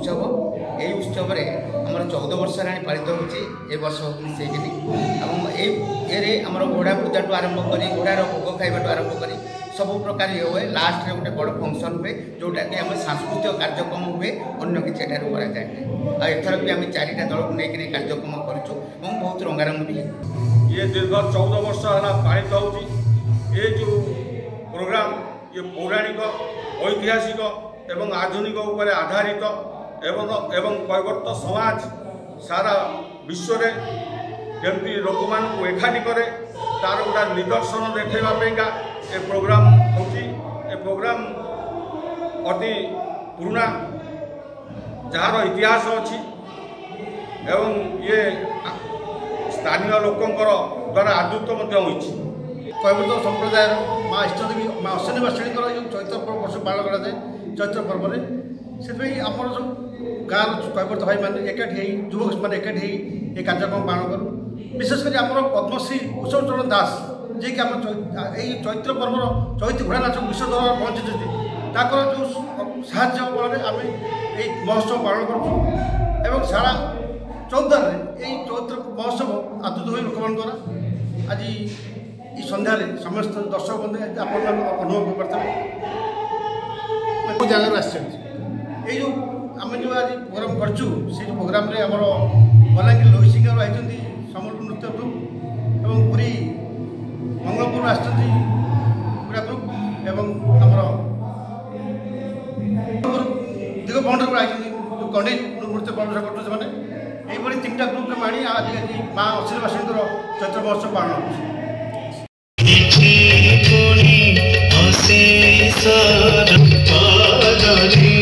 उत्सव यही उत्सव आम 14 वर्ष है पालित होर्ष 19 ये आम घोड़ा पूजा टू आरंभ कर घोड़ार भोग खाइबा आरंभ कर सब प्रकार ये हुए लास्ट गोटे बड़ फंक्शन हुए जोटा कि आम सांस्कृतिक कार्यक्रम हुए अन्य किसी कराए एथर भी आम 4टा दल को लेकिन कार्यक्रम करूँ बहुत रंगारंग भी ये दीर्घ 14 वर्ष है पालित हो जो प्रोग्राम ये पौराणिक ऐतिहासिक एवं आधुनिक उपर आधारित एवं कैवर्त समाज सारा विश्व केमती लोक मान एकाठी करे तार गोटा निदर्शन देखा ए प्रोग्राम प्रोग्राम अति पुराना जार इतिहास अच्छी एवं ये स्थानीय लोकंकर द्वारा आदृत कैवर्त संप्रदाय माँ इष्टदेवी माँ अश्विनी बासिणी जो चैत्र वर्ष पालन कराए चैत्र पर्व से आम सब गाँव कैवर्त भाई मैंने एकाठी युवक मैंने एकाठी ये कार्यक्रम पालन करूँ विशेषकर आम पद्मश्री उत्सव चरण दास जी कि आम चैत्र पर्व चैती घोड़ा नाच विश्व दरबार पहुँची जो साहय बल आम ये महोत्सव पालन करूँ सारा चौदार यही चैत्र महोत्सव आदृत हुए लोक मान द्वारा आज ये सन्धार समस्त दर्शक बंधु आप अनुभव करते जगह आसमें जो आम जो आज प्रोग्राम करचु से प्रोग्राम आम बलांगीर लोहिसिंगर आई सम्बलपुर नृत्य ग्रुप और पुरी मंगलपुर आसुरा ग्रुप एवं आमर दिगबंधर आई कंडे नृत्य प्रदर्शन कर यही 3टा ग्रुप माणी आज माँ अश्विनी बासिणी चैत्र महोत्सव पालन हसे